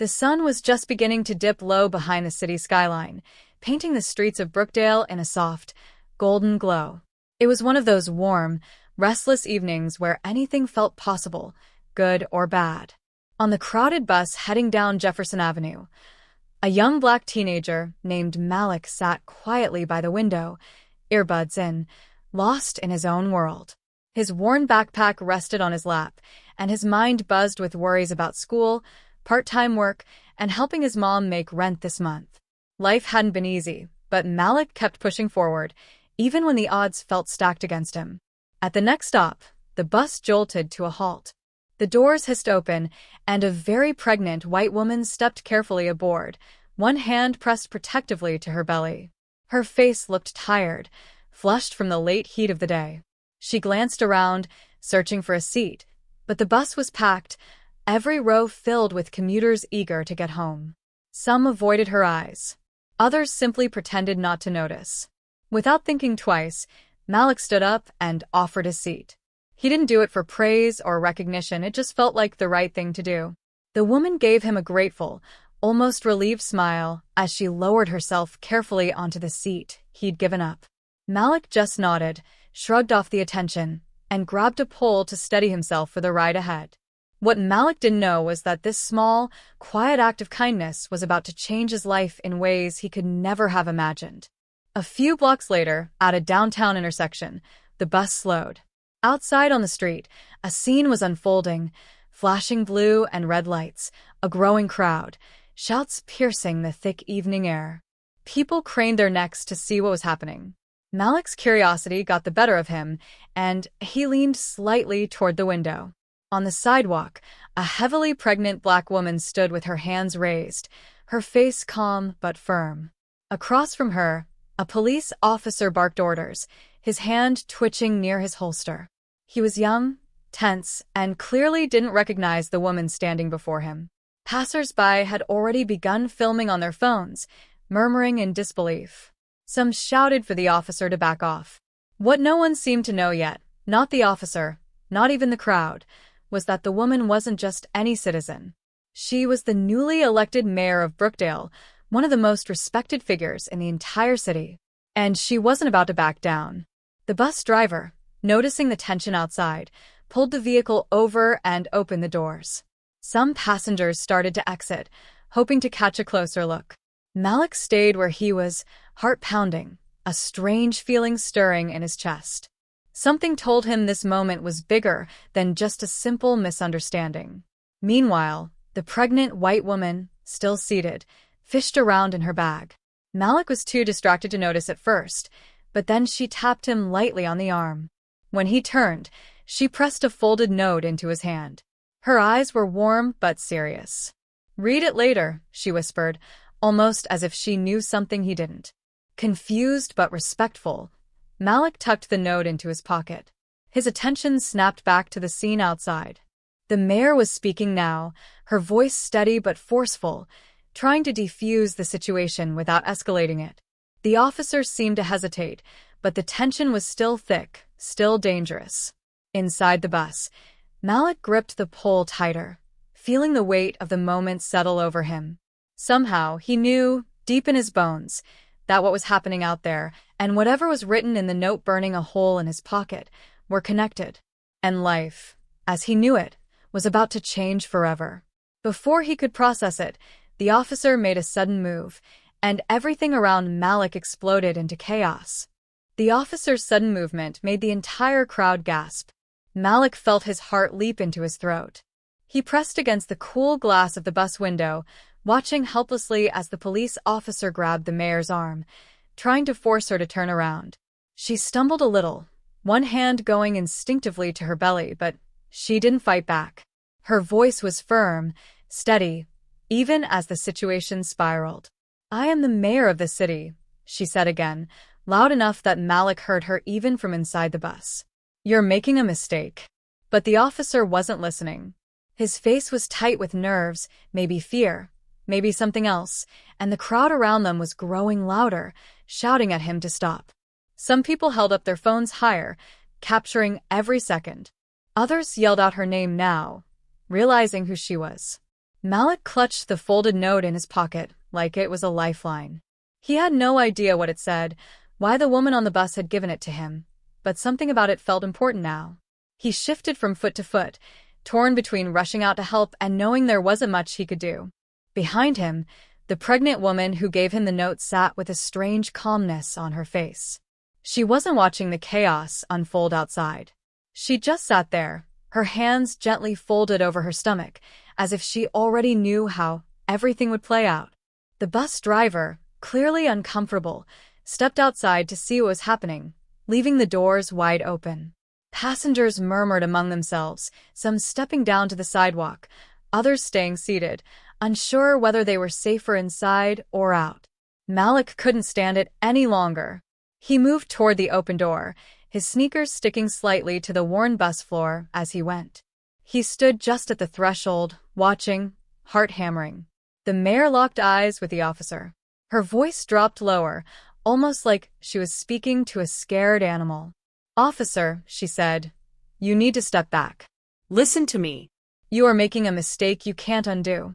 The sun was just beginning to dip low behind the city skyline, painting the streets of Brookdale in a soft, golden glow. It was one of those warm, restless evenings where anything felt possible, good or bad. On the crowded bus heading down Jefferson Avenue, a young black teenager named Malik sat quietly by the window, earbuds in, lost in his own world. His worn backpack rested on his lap, and his mind buzzed with worries about school, part-time work, and helping his mom make rent this month. Life hadn't been easy, but Malik kept pushing forward, even when the odds felt stacked against him. At the next stop, the bus jolted to a halt. The doors hissed open, and a very pregnant white woman stepped carefully aboard, one hand pressed protectively to her belly. Her face looked tired, flushed from the late heat of the day. She glanced around, searching for a seat, but the bus was packed, every row filled with commuters eager to get home. Some avoided her eyes. Others simply pretended not to notice. Without thinking twice, Malik stood up and offered his seat. He didn't do it for praise or recognition, it just felt like the right thing to do. The woman gave him a grateful, almost relieved smile as she lowered herself carefully onto the seat he'd given up. Malik just nodded, shrugged off the attention, and grabbed a pole to steady himself for the ride ahead. What Malik didn't know was that this small, quiet act of kindness was about to change his life in ways he could never have imagined. A few blocks later, at a downtown intersection, the bus slowed. Outside on the street, a scene was unfolding, flashing blue and red lights, a growing crowd, shouts piercing the thick evening air. People craned their necks to see what was happening. Malik's curiosity got the better of him, and he leaned slightly toward the window. On the sidewalk, a heavily pregnant black woman stood with her hands raised, her face calm but firm. Across from her, a police officer barked orders, his hand twitching near his holster. He was young, tense, and clearly didn't recognize the woman standing before him. Passers-by had already begun filming on their phones, murmuring in disbelief. Some shouted for the officer to back off. What no one seemed to know yet, not the officer, not even the crowd, was that the woman wasn't just any citizen. She was the newly elected mayor of Brookdale, one of the most respected figures in the entire city. And she wasn't about to back down. The bus driver, noticing the tension outside, pulled the vehicle over and opened the doors. Some passengers started to exit, hoping to catch a closer look. Malik stayed where he was, heart pounding, a strange feeling stirring in his chest. Something told him this moment was bigger than just a simple misunderstanding. Meanwhile, the pregnant white woman, still seated, fished around in her bag. Malik was too distracted to notice at first, but then she tapped him lightly on the arm. When he turned, she pressed a folded note into his hand. Her eyes were warm but serious. "Read it later," she whispered, almost as if she knew something he didn't. Confused but respectful, Malik tucked the note into his pocket. His attention snapped back to the scene outside. The mayor was speaking now, her voice steady but forceful, trying to defuse the situation without escalating it. The officers seemed to hesitate, but the tension was still thick, still dangerous. Inside the bus, Malik gripped the pole tighter, feeling the weight of the moment settle over him. Somehow, he knew, deep in his bones, that what was happening out there, and whatever was written in the note burning a hole in his pocket, were connected. And life, as he knew it, was about to change forever. Before he could process it, the officer made a sudden move, and everything around Malik exploded into chaos. The officer's sudden movement made the entire crowd gasp. Malik felt his heart leap into his throat. He pressed against the cool glass of the bus window, watching helplessly as the police officer grabbed the mayor's arm, trying to force her to turn around. She stumbled a little, one hand going instinctively to her belly, but she didn't fight back. Her voice was firm, steady, even as the situation spiraled. "I am the mayor of the city," she said again, loud enough that Malik heard her even from inside the bus. "You're making a mistake." But the officer wasn't listening. His face was tight with nerves, maybe fear, maybe something else, and the crowd around them was growing louder, shouting at him to stop. Some people held up their phones higher, capturing every second. Others yelled out her name now, realizing who she was. Malik clutched the folded note in his pocket like it was a lifeline. He had no idea what it said, why the woman on the bus had given it to him, but something about it felt important now. He shifted from foot to foot, torn between rushing out to help and knowing there wasn't much he could do. Behind him, the pregnant woman who gave him the note sat with a strange calmness on her face. She wasn't watching the chaos unfold outside. She just sat there, her hands gently folded over her stomach, as if she already knew how everything would play out. The bus driver, clearly uncomfortable, stepped outside to see what was happening, leaving the doors wide open. Passengers murmured among themselves, some stepping down to the sidewalk, others staying seated, unsure whether they were safer inside or out. Malik couldn't stand it any longer. He moved toward the open door, his sneakers sticking slightly to the worn bus floor as he went. He stood just at the threshold, watching, heart hammering. The mayor locked eyes with the officer. Her voice dropped lower, almost like she was speaking to a scared animal. "Officer," she said, "you need to step back. Listen to me. You are making a mistake you can't undo."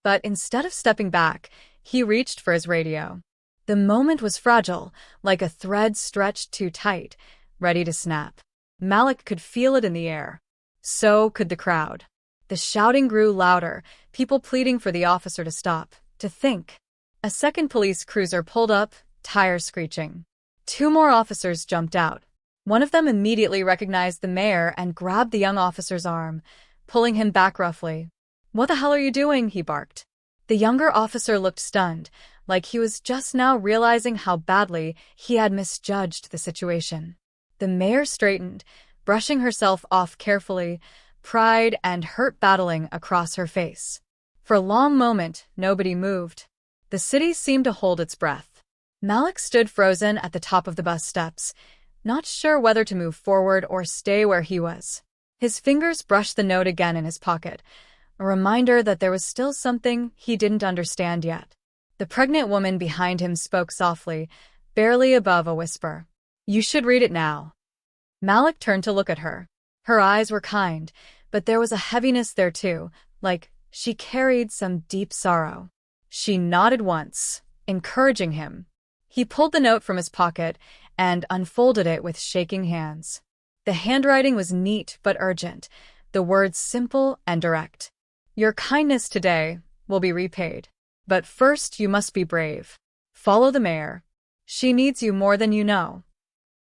But instead of stepping back, he reached for his radio. The moment was fragile, like a thread stretched too tight, ready to snap. Malik could feel it in the air. So could the crowd. The shouting grew louder, people pleading for the officer to stop, to think. A second police cruiser pulled up, tires screeching. Two more officers jumped out. One of them immediately recognized the mayor and grabbed the young officer's arm, pulling him back roughly. "What the hell are you doing?" he barked. The younger officer looked stunned, like he was just now realizing how badly he had misjudged the situation. The mayor straightened, brushing herself off carefully, pride and hurt battling across her face. For a long moment, nobody moved. The city seemed to hold its breath. Malik stood frozen at the top of the bus steps, not sure whether to move forward or stay where he was. His fingers brushed the note again in his pocket, a reminder that there was still something he didn't understand yet. The pregnant woman behind him spoke softly, barely above a whisper. "You should read it now." Malik turned to look at her. Her eyes were kind, but there was a heaviness there too, like she carried some deep sorrow. She nodded once, encouraging him. He pulled the note from his pocket and unfolded it with shaking hands. The handwriting was neat but urgent, the words simple and direct. "Your kindness today will be repaid. But first you must be brave. Follow the mayor. She needs you more than you know."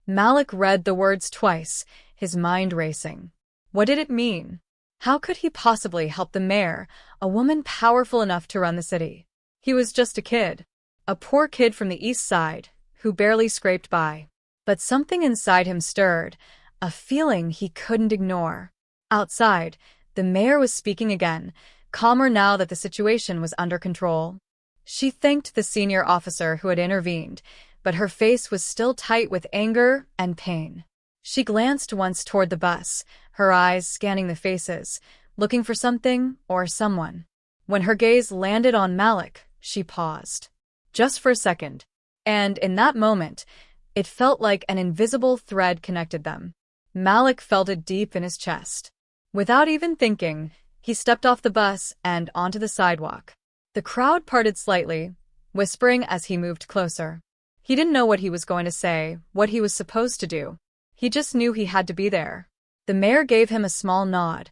Malik read the words twice, his mind racing. What did it mean? How could he possibly help the mayor, a woman powerful enough to run the city? He was just a kid. A poor kid from the east side, who barely scraped by. But something inside him stirred, a feeling he couldn't ignore. Outside, the mayor was speaking again, calmer now that the situation was under control. She thanked the senior officer who had intervened, but her face was still tight with anger and pain. She glanced once toward the bus, her eyes scanning the faces, looking for something or someone. When her gaze landed on Malik, she paused. Just for a second. And in that moment, it felt like an invisible thread connected them. Malik felt it deep in his chest. Without even thinking, he stepped off the bus and onto the sidewalk. The crowd parted slightly, whispering as he moved closer. He didn't know what he was going to say, what he was supposed to do. He just knew he had to be there. The mayor gave him a small nod,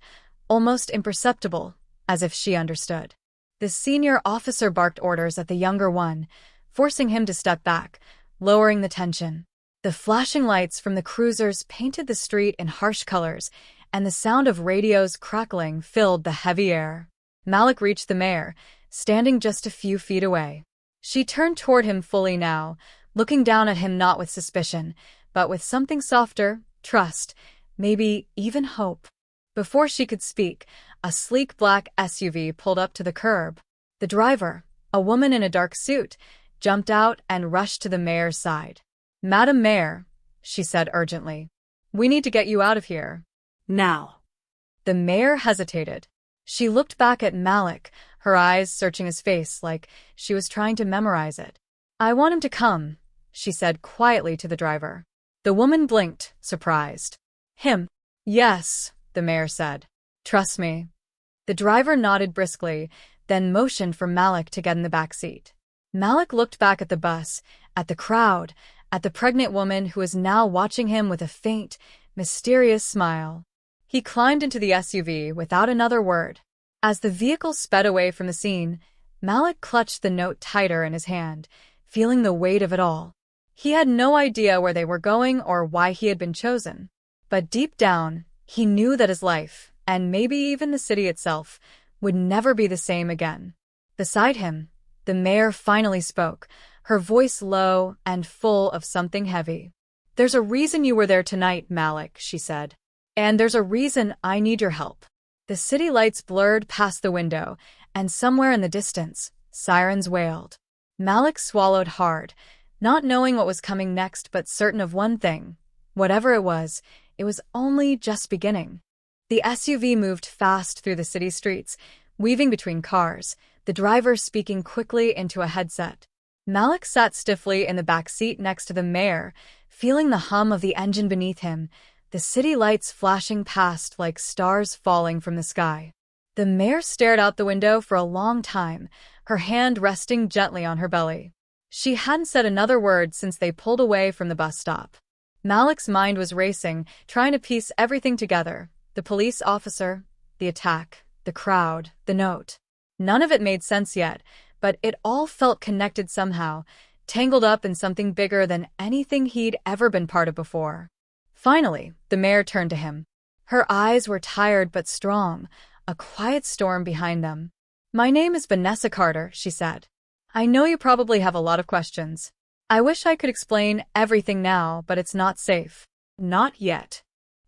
almost imperceptible, as if she understood. The senior officer barked orders at the younger one, forcing him to step back, lowering the tension. The flashing lights from the cruisers painted the street in harsh colors, and the sound of radios crackling filled the heavy air. Malik reached the mayor, standing just a few feet away. She turned toward him fully now, looking down at him not with suspicion, but with something softer, trust, maybe even hope. Before she could speak, a sleek black SUV pulled up to the curb. The driver, a woman in a dark suit, jumped out and rushed to the mayor's side. "Madam Mayor," she said urgently, "we need to get you out of here. Now." The mayor hesitated. She looked back at Malik, her eyes searching his face like she was trying to memorize it. "I want him to come," she said quietly to the driver. The woman blinked, surprised. "Him?" "Yes," the mayor said. "Trust me." The driver nodded briskly, then motioned for Malik to get in the back seat. Malik looked back at the bus, at the crowd, at the pregnant woman who was now watching him with a faint, mysterious smile. He climbed into the SUV without another word. As the vehicle sped away from the scene, Malik clutched the note tighter in his hand, feeling the weight of it all. He had no idea where they were going or why he had been chosen. But deep down, he knew that his life, and maybe even the city itself, would never be the same again. Beside him, the mayor finally spoke, her voice low and full of something heavy. "There's a reason you were there tonight, Malik," she said. "And there's a reason I need your help." The city lights blurred past the window, and somewhere in the distance, sirens wailed. Malik swallowed hard, not knowing what was coming next but certain of one thing. Whatever it was only just beginning. The SUV moved fast through the city streets, weaving between cars, the driver speaking quickly into a headset. Malik sat stiffly in the back seat next to the mayor, feeling the hum of the engine beneath him, the city lights flashing past like stars falling from the sky. The mayor stared out the window for a long time, her hand resting gently on her belly. She hadn't said another word since they pulled away from the bus stop. Malik's mind was racing, trying to piece everything together. The police officer, the attack, the crowd, the note. None of it made sense yet, but it all felt connected somehow, tangled up in something bigger than anything he'd ever been part of before. Finally, the mayor turned to him. Her eyes were tired but strong, a quiet storm behind them. "My name is Vanessa Carter," she said. "I know you probably have a lot of questions. I wish I could explain everything now, but it's not safe." "Not yet."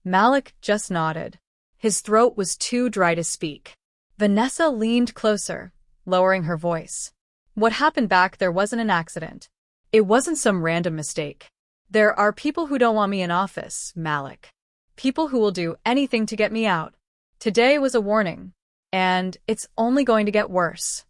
Malik just nodded. His throat was too dry to speak. Vanessa leaned closer, lowering her voice. "What happened back there wasn't an accident. It wasn't some random mistake. There are people who don't want me in office, Malik. People who will do anything to get me out. Today was a warning, and it's only going to get worse."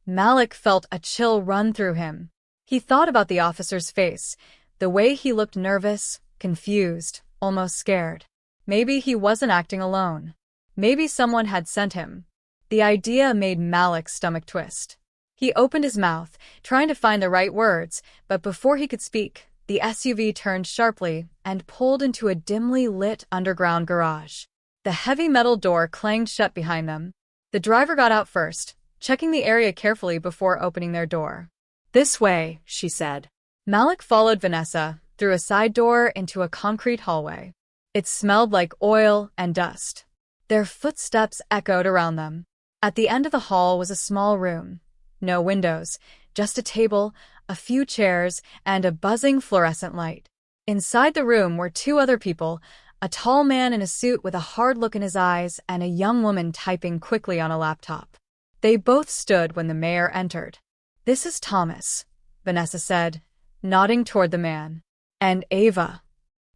Malik felt a chill run through him. He thought about the officer's face, the way he looked nervous, confused, almost scared. Maybe he wasn't acting alone. Maybe someone had sent him. The idea made Malik's stomach twist. He opened his mouth, trying to find the right words, but before he could speak, the SUV turned sharply and pulled into a dimly lit underground garage. The heavy metal door clanged shut behind them. The driver got out first, checking the area carefully before opening their door. "This way," she said. Malik followed Vanessa through a side door into a concrete hallway. It smelled like oil and dust. Their footsteps echoed around them. At the end of the hall was a small room. No windows, just a table, a few chairs, and a buzzing fluorescent light. Inside the room were two other people, a tall man in a suit with a hard look in his eyes and a young woman typing quickly on a laptop. They both stood when the mayor entered. "This is Thomas," Vanessa said, nodding toward the man. "And Ava."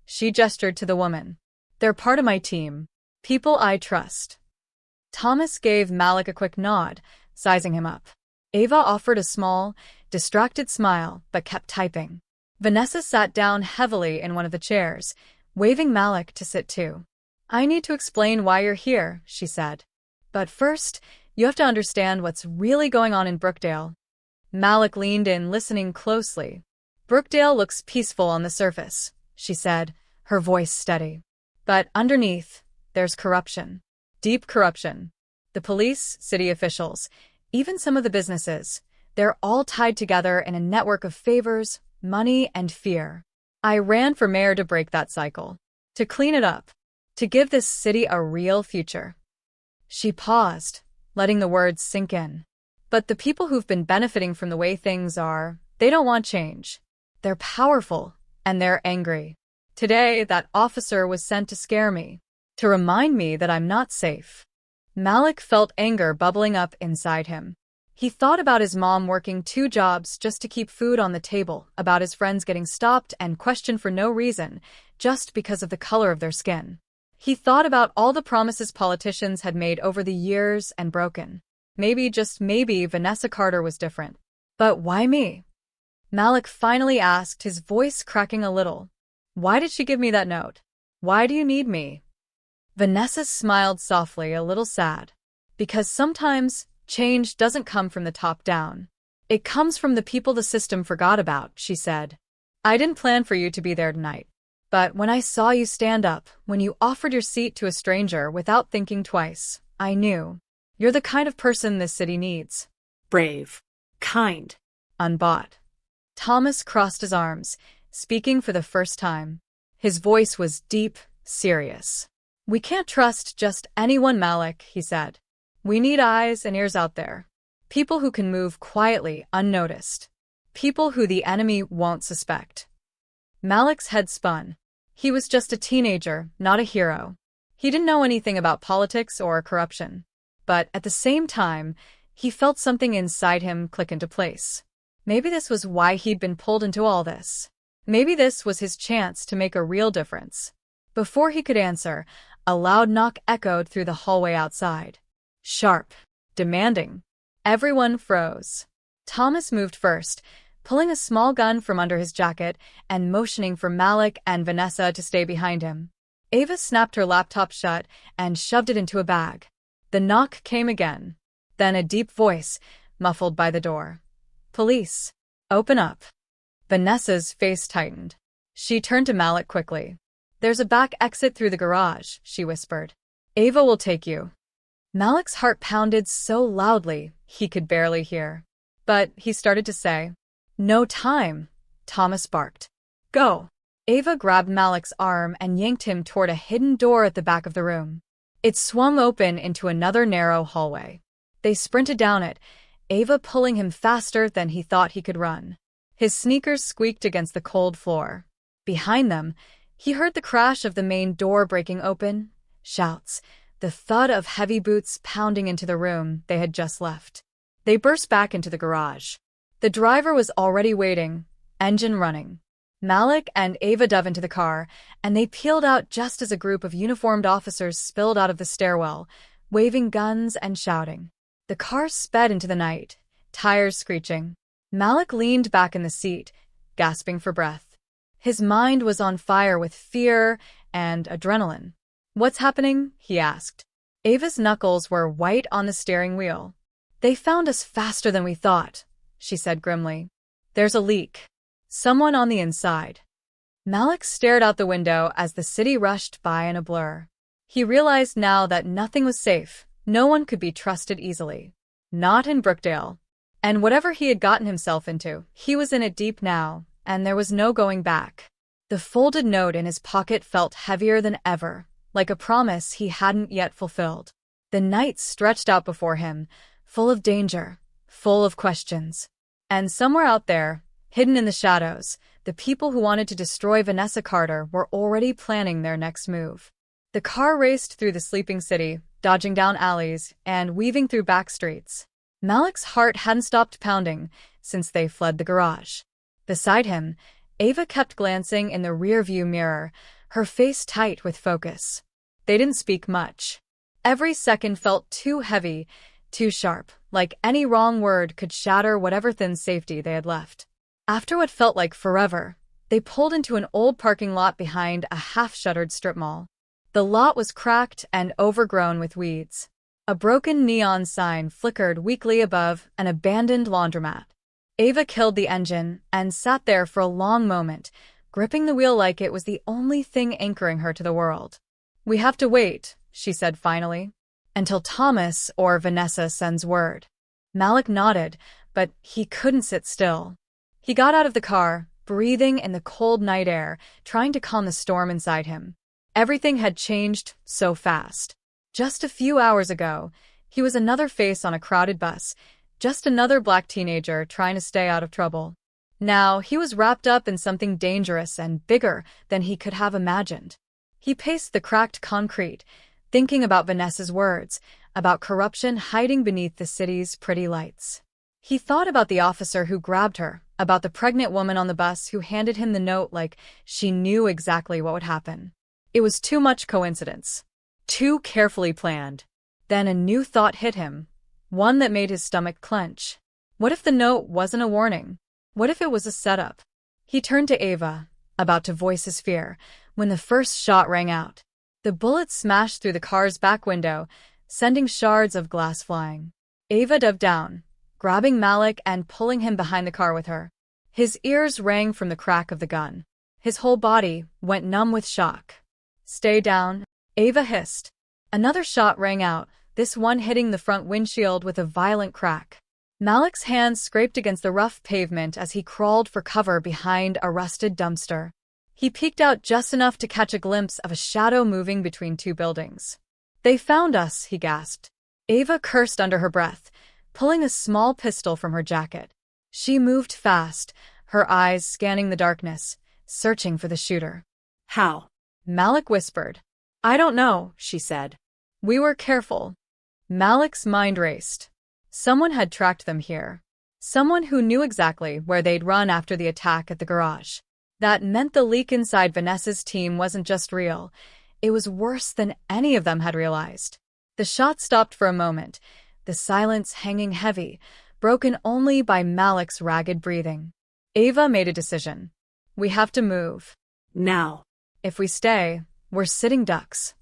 She gestured to the woman. "They're part of my team. People I trust." Thomas gave Malik a quick nod, sizing him up. Ava offered a small, distracted smile, but kept typing. Vanessa sat down heavily in one of the chairs, waving Malik to sit too. "I need to explain why you're here," she said. "But first, you have to understand what's really going on in Brookdale." Malik leaned in, listening closely. "Brookdale looks peaceful on the surface," she said, her voice steady. "But underneath, there's corruption. Deep corruption. The police, city officials, even some of the businesses, they're all tied together in a network of favors, money, and fear. I ran for mayor to break that cycle, to clean it up, to give this city a real future." She paused, letting the words sink in. "But the people who've been benefiting from the way things are, they don't want change. They're powerful, and they're angry. Today, that officer was sent to scare me, to remind me that I'm not safe." Malik felt anger bubbling up inside him. He thought about his mom working 2 jobs just to keep food on the table, about his friends getting stopped and questioned for no reason, just because of the color of their skin. He thought about all the promises politicians had made over the years and broken. Maybe, just maybe, Vanessa Carter was different. But why me? Malik finally asked, his voice cracking a little. "Why did she give me that note? Why do you need me?" Vanessa smiled softly, a little sad. Because sometimes change doesn't come from the top down. It comes from the people the system forgot about, she said. I didn't plan for you to be there tonight. But when I saw you stand up, when you offered your seat to a stranger without thinking twice, I knew. You're the kind of person this city needs. Brave. Kind. Unbought. Thomas crossed his arms, speaking for the first time. His voice was deep, serious. We can't trust just anyone, Malik, he said. We need eyes and ears out there. People who can move quietly, unnoticed. People who the enemy won't suspect. Malik's head spun. He was just a teenager, not a hero. He didn't know anything about politics or corruption. But at the same time, he felt something inside him click into place. Maybe this was why he'd been pulled into all this. Maybe this was his chance to make a real difference. Before he could answer, a loud knock echoed through the hallway outside. Sharp. Demanding. Everyone froze. Thomas moved first, pulling a small gun from under his jacket and motioning for Malik and Vanessa to stay behind him. Ava snapped her laptop shut and shoved it into a bag. The knock came again. Then a deep voice, muffled by the door. Police. Open up. Vanessa's face tightened. She turned to Malik quickly. There's a back exit through the garage, she whispered. Ava will take you. Malik's heart pounded so loudly he could barely hear. But he started to say, No time, Thomas barked. Go. Ava grabbed Malik's arm and yanked him toward a hidden door at the back of the room. It swung open into another narrow hallway. They sprinted down it, Ava pulling him faster than he thought he could run. His sneakers squeaked against the cold floor. Behind them, he heard the crash of the main door breaking open, shouts, the thud of heavy boots pounding into the room they had just left. They burst back into the garage. The driver was already waiting, engine running. Malik and Ava dove into the car, and they peeled out just as a group of uniformed officers spilled out of the stairwell, waving guns and shouting. The car sped into the night, tires screeching. Malik leaned back in the seat, gasping for breath. His mind was on fire with fear and adrenaline. What's happening? He asked. Ava's knuckles were white on the steering wheel. They found us faster than we thought, she said grimly. There's a leak. Someone on the inside. Malik stared out the window as the city rushed by in a blur. He realized now that nothing was safe. No one could be trusted easily. Not in Brookdale. And whatever he had gotten himself into, he was in it deep now, and there was no going back. The folded note in his pocket felt heavier than ever, like a promise he hadn't yet fulfilled. The night stretched out before him, full of danger, full of questions. And somewhere out there, hidden in the shadows, the people who wanted to destroy Vanessa Carter were already planning their next move. The car raced through the sleeping city, dodging down alleys and weaving through back streets. Malik's heart hadn't stopped pounding since they fled the garage. Beside him, Ava kept glancing in the rearview mirror, her face tight with focus. They didn't speak much. Every second felt too heavy, too sharp, like any wrong word could shatter whatever thin safety they had left. After what felt like forever, they pulled into an old parking lot behind a half-shuttered strip mall. The lot was cracked and overgrown with weeds. A broken neon sign flickered weakly above an abandoned laundromat. Ava killed the engine and sat there for a long moment, gripping the wheel like it was the only thing anchoring her to the world. We have to wait, she said finally, until Thomas or Vanessa sends word. Malik nodded, but he couldn't sit still. He got out of the car, breathing in the cold night air, trying to calm the storm inside him. Everything had changed so fast. Just a few hours ago, he was another face on a crowded bus, just another black teenager trying to stay out of trouble. Now he was wrapped up in something dangerous and bigger than he could have imagined. He paced the cracked concrete, thinking about Vanessa's words, about corruption hiding beneath the city's pretty lights. He thought about the officer who grabbed her, about the pregnant woman on the bus who handed him the note like she knew exactly what would happen. It was too much coincidence. Too carefully planned. Then a new thought hit him, one that made his stomach clench. What if the note wasn't a warning? What if it was a setup? He turned to Ava, about to voice his fear, when the first shot rang out. The bullet smashed through the car's back window, sending shards of glass flying. Ava dove down, grabbing Malik and pulling him behind the car with her. His ears rang from the crack of the gun. His whole body went numb with shock. "Stay down," Ava hissed. Another shot rang out, this one hitting the front windshield with a violent crack. Malik's hands scraped against the rough pavement as he crawled for cover behind a rusted dumpster. He peeked out just enough to catch a glimpse of a shadow moving between two buildings. "They found us," he gasped. Ava cursed under her breath, pulling a small pistol from her jacket. She moved fast, her eyes scanning the darkness, searching for the shooter. How? Malik whispered. "I don't know," she said. "We were careful." Malik's mind raced. Someone had tracked them here. Someone who knew exactly where they'd run after the attack at the garage. That meant the leak inside Vanessa's team wasn't just real. It was worse than any of them had realized. The shot stopped for a moment, the silence hanging heavy, broken only by Malik's ragged breathing. Ava made a decision. "We have to move. Now." If we stay, we're sitting ducks."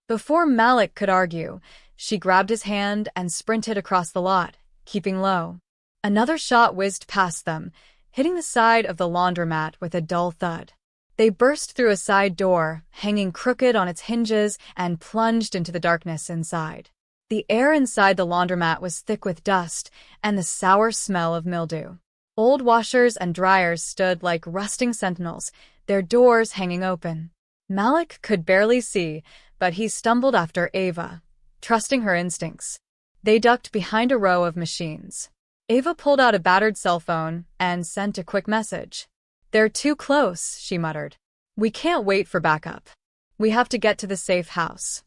Before Malik could argue, she grabbed his hand and sprinted across the lot, keeping low. Another shot whizzed past them, hitting the side of the laundromat with a dull thud. They burst through a side door, hanging crooked on its hinges, and plunged into the darkness inside. The air inside the laundromat was thick with dust and the sour smell of mildew. Old washers and dryers stood like rusting sentinels, their doors hanging open. Malik could barely see, but he stumbled after Ava, trusting her instincts. They ducked behind a row of machines. Ava pulled out a battered cell phone and sent a quick message. "They're too close," she muttered. "We can't wait for backup. We have to get to the safe house."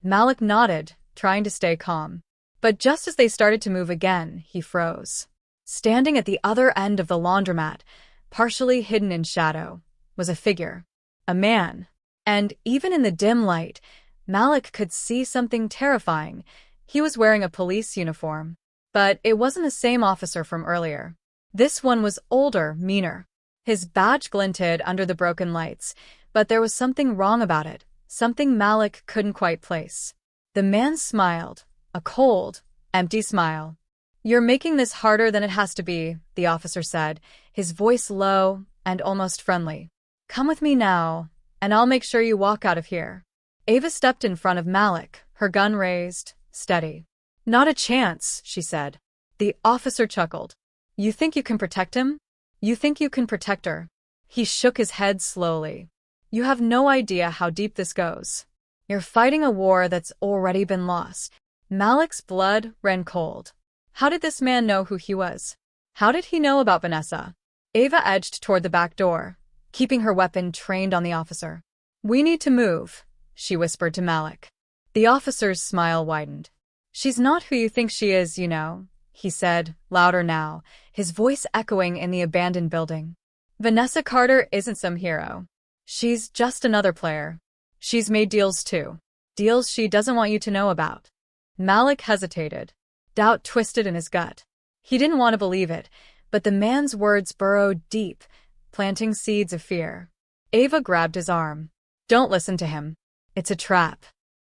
Malik nodded, trying to stay calm. But just as they started to move again, he froze. Standing at the other end of the laundromat, partially hidden in shadow, was a figure. A man. And even in the dim light, Malik could see something terrifying. He was wearing a police uniform. But it wasn't the same officer from earlier. This one was older, meaner. His badge glinted under the broken lights, but there was something wrong about it, something Malik couldn't quite place. The man smiled, a cold, empty smile. "You're making this harder than it has to be," the officer said, his voice low and almost friendly. "Come with me now, and I'll make sure you walk out of here." Ava stepped in front of Malik, her gun raised, steady. "Not a chance," she said. The officer chuckled. "You think you can protect him? You think you can protect her?" He shook his head slowly. "You have no idea how deep this goes. You're fighting a war that's already been lost." Malik's blood ran cold. How did this man know who he was? How did he know about Vanessa? Ava edged toward the back door, keeping her weapon trained on the officer. "We need to move," she whispered to Malik. The officer's smile widened. "She's not who you think she is, you know," he said, louder now, his voice echoing in the abandoned building. "Vanessa Carter isn't some hero. She's just another player. She's made deals too. Deals she doesn't want you to know about." Malik hesitated. Doubt twisted in his gut. He didn't want to believe it, but the man's words burrowed deep, planting seeds of fear. Ava grabbed his arm. "Don't listen to him. It's a trap."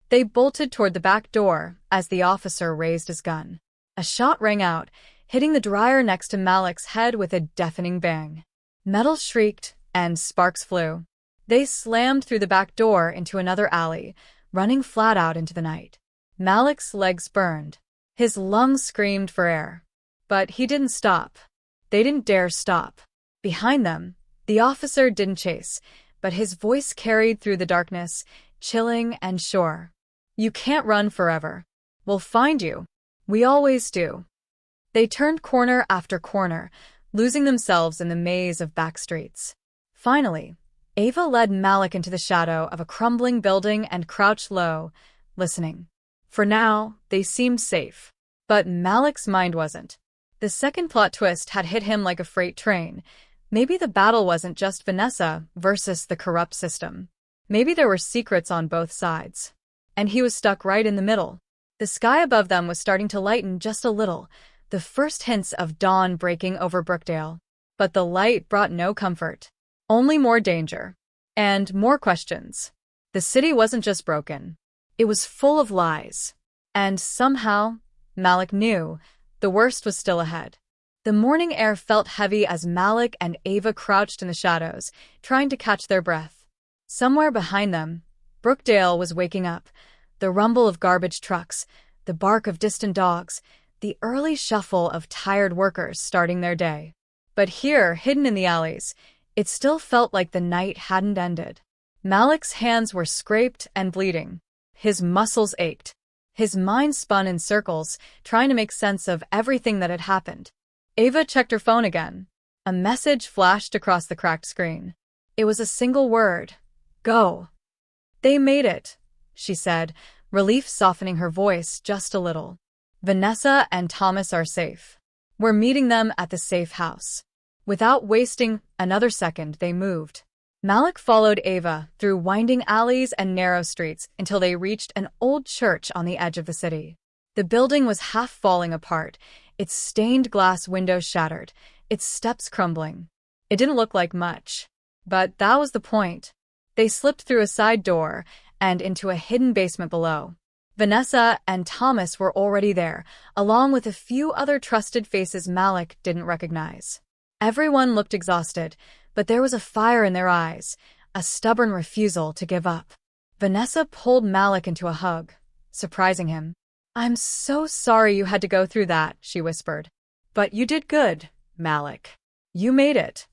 They bolted toward the back door as the officer raised his gun. A shot rang out, hitting the dryer next to Malik's head with a deafening bang. Metal shrieked, and sparks flew. They slammed through the back door into another alley, running flat out into the night. Malik's legs burned. His lungs screamed for air. But he didn't stop. They didn't dare stop. Behind them, the officer didn't chase, but his voice carried through the darkness, chilling and sure. "You can't run forever. We'll find you. We always do." They turned corner after corner, losing themselves in the maze of back streets. Finally, Ava led Malik into the shadow of a crumbling building and crouched low, listening. For now, they seemed safe. But Malik's mind wasn't. The second plot twist had hit him like a freight train. Maybe the battle wasn't just Vanessa versus the corrupt system. Maybe there were secrets on both sides. And he was stuck right in the middle. The sky above them was starting to lighten just a little, the first hints of dawn breaking over Brookdale. But the light brought no comfort. Only more danger. And more questions. The city wasn't just broken. It was full of lies. And somehow, Malik knew the worst was still ahead. The morning air felt heavy as Malik and Ava crouched in the shadows, trying to catch their breath. Somewhere behind them, Brookdale was waking up. The rumble of garbage trucks, the bark of distant dogs, the early shuffle of tired workers starting their day. But here, hidden in the alleys, it still felt like the night hadn't ended. Malik's hands were scraped and bleeding. His muscles ached. His mind spun in circles, trying to make sense of everything that had happened. Ava checked her phone again. A message flashed across the cracked screen. It was a single word. Go. They made it, she said, relief softening her voice just a little. Vanessa and Thomas are safe. We're meeting them at the safe house. Without wasting another second, they moved. Malik followed Ava through winding alleys and narrow streets until they reached an old church on the edge of the city. The building was half falling apart, its stained glass windows shattered, its steps crumbling. It didn't look like much, but that was the point. They slipped through a side door and into a hidden basement below. Vanessa and Thomas were already there, along with a few other trusted faces Malik didn't recognize. Everyone looked exhausted, but there was a fire in their eyes, a stubborn refusal to give up. Vanessa pulled Malik into a hug, surprising him. "I'm so sorry you had to go through that," she whispered. "But you did good, Malik. You made it."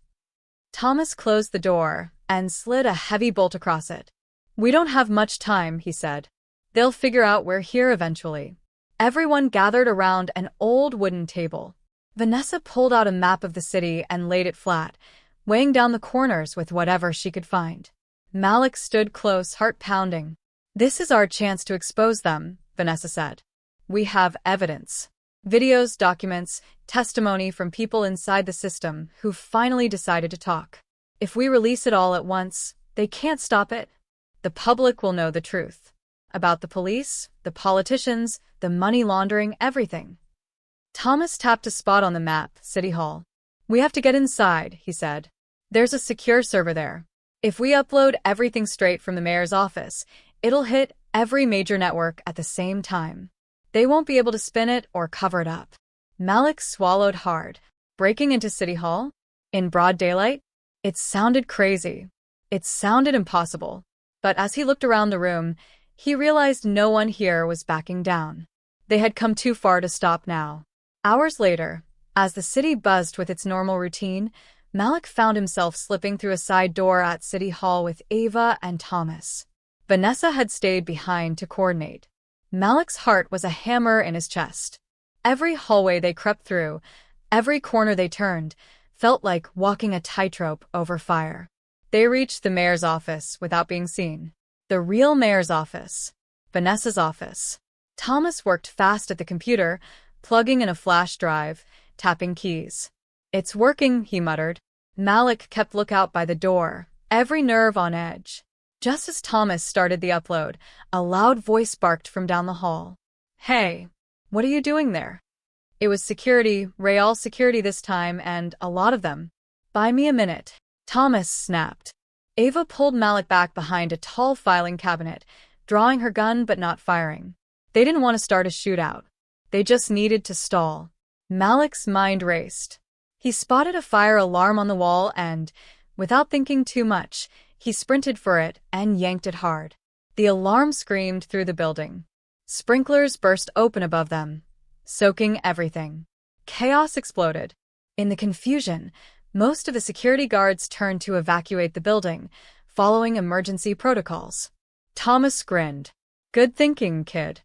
Thomas closed the door and slid a heavy bolt across it. "We don't have much time," he said. "They'll figure out we're here eventually." Everyone gathered around an old wooden table. Vanessa pulled out a map of the city and laid it flat, weighing down the corners with whatever she could find. Malik stood close, heart pounding. "This is our chance to expose them," Vanessa said. "We have evidence. Videos, documents, testimony from people inside the system who finally decided to talk. If we release it all at once, they can't stop it. The public will know the truth. About the police, the politicians, the money laundering, everything." Thomas tapped a spot on the map, City Hall. "We have to get inside," he said. "There's a secure server there. If we upload everything straight from the mayor's office, it'll hit every major network at the same time. They won't be able to spin it or cover it up." Malik swallowed hard. Breaking into City Hall? In broad daylight? It sounded crazy. It sounded impossible. But as he looked around the room, he realized no one here was backing down. They had come too far to stop now. Hours later, as the city buzzed with its normal routine, Malik found himself slipping through a side door at City Hall with Ava and Thomas. Vanessa had stayed behind to coordinate. Malik's heart was a hammer in his chest. Every hallway they crept through, every corner they turned, felt like walking a tightrope over fire. They reached the mayor's office without being seen. The real mayor's office. Vanessa's office. Thomas worked fast at the computer, plugging in a flash drive, tapping keys. "It's working," he muttered. Malik kept lookout by the door, every nerve on edge. Just as Thomas started the upload, a loud voice barked from down the hall. "Hey, what are you doing there?" It was security, Real security this time, and a lot of them. "Buy me a minute," Thomas snapped. Ava pulled Malik back behind a tall filing cabinet, drawing her gun but not firing. They didn't want to start a shootout. They just needed to stall. Malik's mind raced. He spotted a fire alarm on the wall and, without thinking too much, he sprinted for it and yanked it hard. The alarm screamed through the building. Sprinklers burst open above them, soaking everything. Chaos exploded. In the confusion, most of the security guards turned to evacuate the building, following emergency protocols. Thomas grinned. "Good thinking, kid."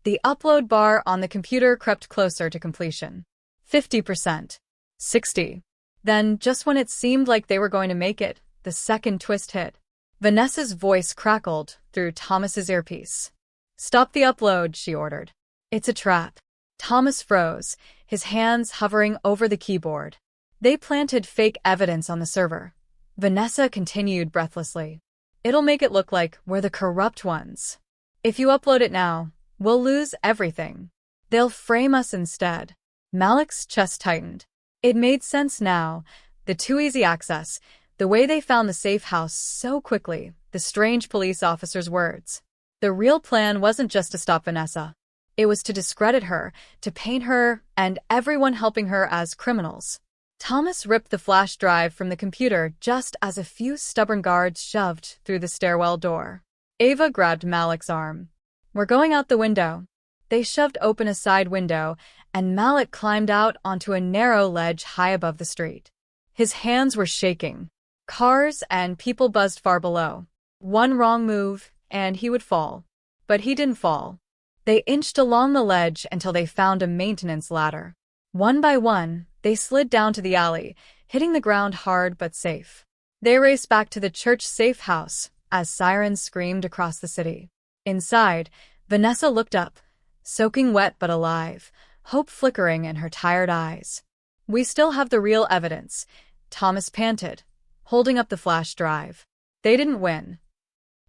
The upload bar on the computer crept closer to completion. 50%. 60. Then, just when it seemed like they were going to make it, the second twist hit. Vanessa's voice crackled through Thomas's earpiece. "Stop the upload," she ordered. "It's a trap." Thomas froze, his hands hovering over the keyboard. "They planted fake evidence on the server." Vanessa continued breathlessly. "It'll make it look like we're the corrupt ones. If you upload it now, we'll lose everything. They'll frame us instead." Malik's chest tightened. It made sense now. The too easy access, the way they found the safe house so quickly, the strange police officer's words. The real plan wasn't just to stop Vanessa. It was to discredit her, to paint her and everyone helping her as criminals. Thomas ripped the flash drive from the computer just as a few stubborn guards shoved through the stairwell door. Ava grabbed Malik's arm. "We're going out the window." They shoved open a side window, and Malik climbed out onto a narrow ledge high above the street. His hands were shaking. Cars and people buzzed far below. One wrong move, and he would fall. But he didn't fall. They inched along the ledge until they found a maintenance ladder. One by one, they slid down to the alley, hitting the ground hard but safe. They raced back to the church safe house as sirens screamed across the city. Inside, Vanessa looked up, soaking wet but alive, hope flickering in her tired eyes. "We still have the real evidence," Thomas panted, holding up the flash drive. "They didn't win."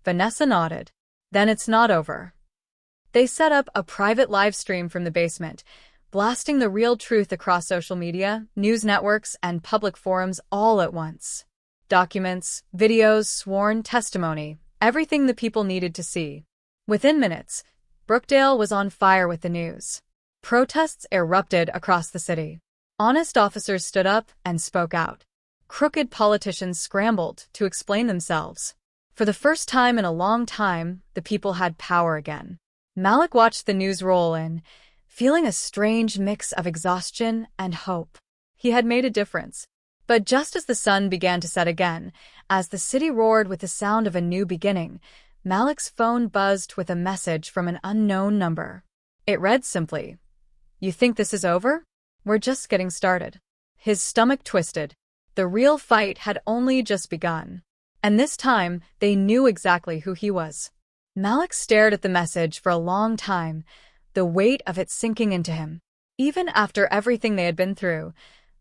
Vanessa nodded. "Then it's not over." They set up a private live stream from the basement, blasting the real truth across social media, news networks, and public forums all at once. Documents, videos, sworn testimony, everything the people needed to see. Within minutes, Brookdale was on fire with the news. Protests erupted across the city. Honest officers stood up and spoke out. Crooked politicians scrambled to explain themselves. For the first time in a long time, the people had power again. Malik watched the news roll in, feeling a strange mix of exhaustion and hope. He had made a difference. But just as the sun began to set again, as the city roared with the sound of a new beginning, Malik's phone buzzed with a message from an unknown number. It read simply, "You think this is over? We're just getting started." His stomach twisted. The real fight had only just begun. And this time, they knew exactly who he was. Malik stared at the message for a long time, the weight of it sinking into him. Even after everything they had been through,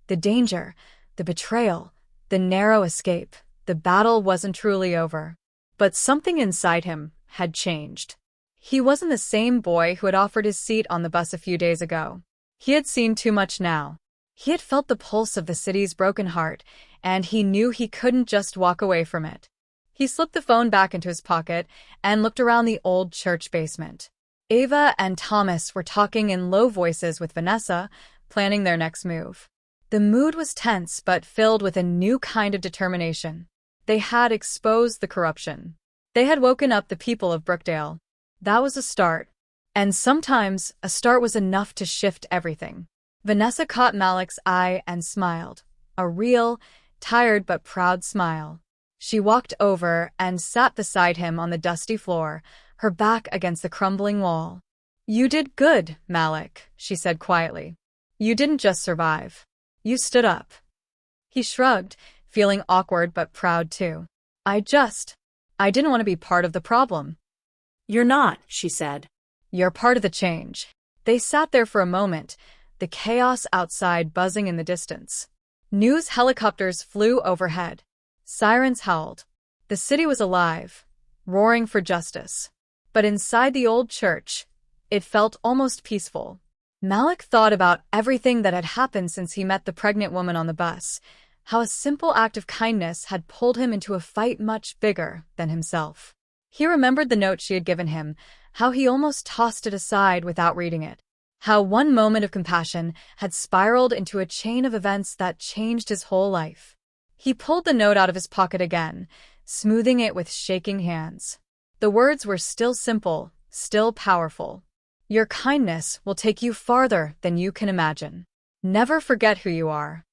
the danger, the betrayal, the narrow escape, the battle wasn't truly over. But something inside him had changed. He wasn't the same boy who had offered his seat on the bus a few days ago. He had seen too much now. He had felt the pulse of the city's broken heart, and he knew he couldn't just walk away from it. He slipped the phone back into his pocket and looked around the old church basement. Ava and Thomas were talking in low voices with Vanessa, planning their next move. The mood was tense but filled with a new kind of determination. They had exposed the corruption. They had woken up the people of Brookdale. That was a start. And sometimes, a start was enough to shift everything. Vanessa caught Malik's eye and smiled. A real, tired but proud smile. She walked over and sat beside him on the dusty floor, her back against the crumbling wall. "You did good, Malik," she said quietly. "You didn't just survive. You stood up." He shrugged, feeling awkward but proud too. I didn't want to be part of the problem." "You're not," she said. "You're part of the change." They sat there for a moment, the chaos outside buzzing in the distance. News helicopters flew overhead. Sirens howled. The city was alive, roaring for justice. But inside the old church, it felt almost peaceful. Malik thought about everything that had happened since he met the pregnant woman on the bus, how a simple act of kindness had pulled him into a fight much bigger than himself. He remembered the note she had given him, how he almost tossed it aside without reading it, how one moment of compassion had spiraled into a chain of events that changed his whole life. He pulled the note out of his pocket again, smoothing it with shaking hands. The words were still simple, still powerful. "Your kindness will take you farther than you can imagine. Never forget who you are."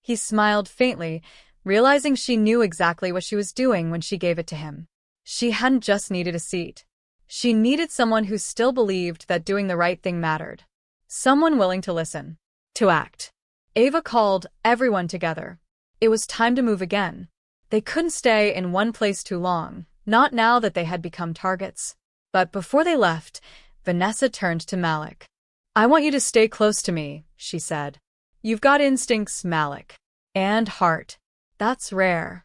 He smiled faintly, realizing she knew exactly what she was doing when she gave it to him. She hadn't just needed a seat. She needed someone who still believed that doing the right thing mattered. Someone willing to listen, to act. Ava called everyone together. It was time to move again. They couldn't stay in one place too long, not now that they had become targets. But before they left, Vanessa turned to Malik. "I want you to stay close to me," she said. "You've got instincts, Malik. And heart. That's rare."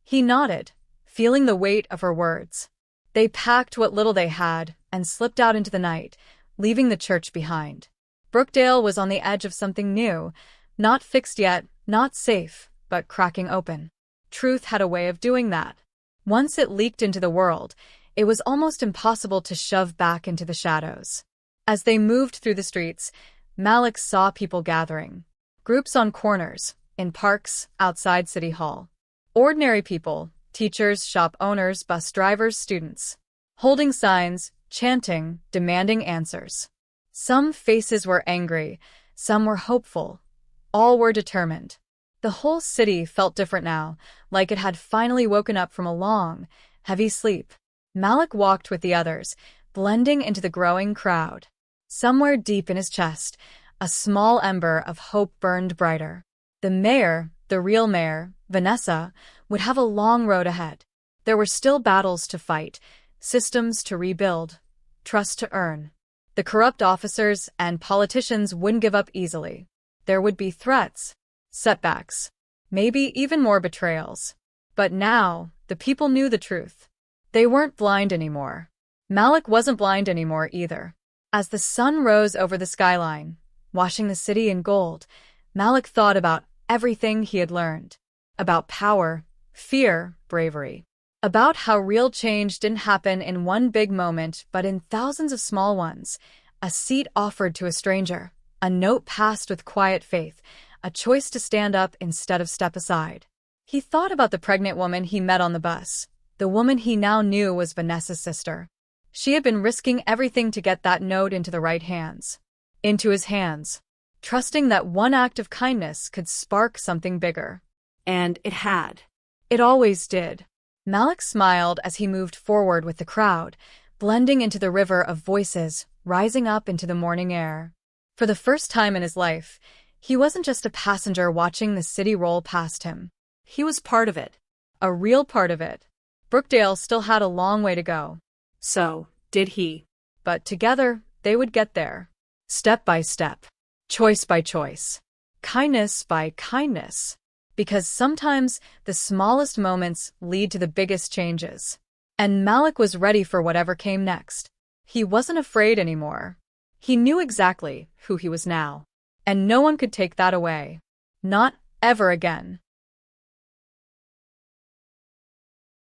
He nodded, feeling the weight of her words. They packed what little they had and slipped out into the night, leaving the church behind. Brookdale was on the edge of something new, not fixed yet, not safe, but cracking open. Truth had a way of doing that. Once it leaked into the world, it was almost impossible to shove back into the shadows. As they moved through the streets, Malik saw people gathering. Groups on corners, in parks, outside City Hall. Ordinary people, teachers, shop owners, bus drivers, students. Holding signs, chanting, demanding answers. Some faces were angry, some were hopeful. All were determined. The whole city felt different now, like it had finally woken up from a long, heavy sleep. Malik walked with the others, blending into the growing crowd. Somewhere deep in his chest, a small ember of hope burned brighter. The mayor, the real mayor, Vanessa, would have a long road ahead. There were still battles to fight, systems to rebuild, trust to earn. The corrupt officers and politicians wouldn't give up easily. There would be threats, setbacks, maybe even more betrayals. But now, the people knew the truth. They weren't blind anymore. Malik wasn't blind anymore either. As the sun rose over the skyline, washing the city in gold, Malik thought about everything he had learned. About power, fear, bravery. About how real change didn't happen in one big moment, but in thousands of small ones. A seat offered to a stranger, a note passed with quiet faith, a choice to stand up instead of step aside. He thought about the pregnant woman he met on the bus, the woman he now knew was Vanessa's sister. She had been risking everything to get that note into the right hands. Into his hands. Trusting that one act of kindness could spark something bigger. And it had. It always did. Malik smiled as he moved forward with the crowd, blending into the river of voices, rising up into the morning air. For the first time in his life, he wasn't just a passenger watching the city roll past him. He was part of it. A real part of it. Brookdale still had a long way to go. So, did he. But together, they would get there. Step by step. Choice by choice. Kindness by kindness. Because sometimes the smallest moments lead to the biggest changes. And Malik was ready for whatever came next. He wasn't afraid anymore. He knew exactly who he was now. And no one could take that away. Not ever again.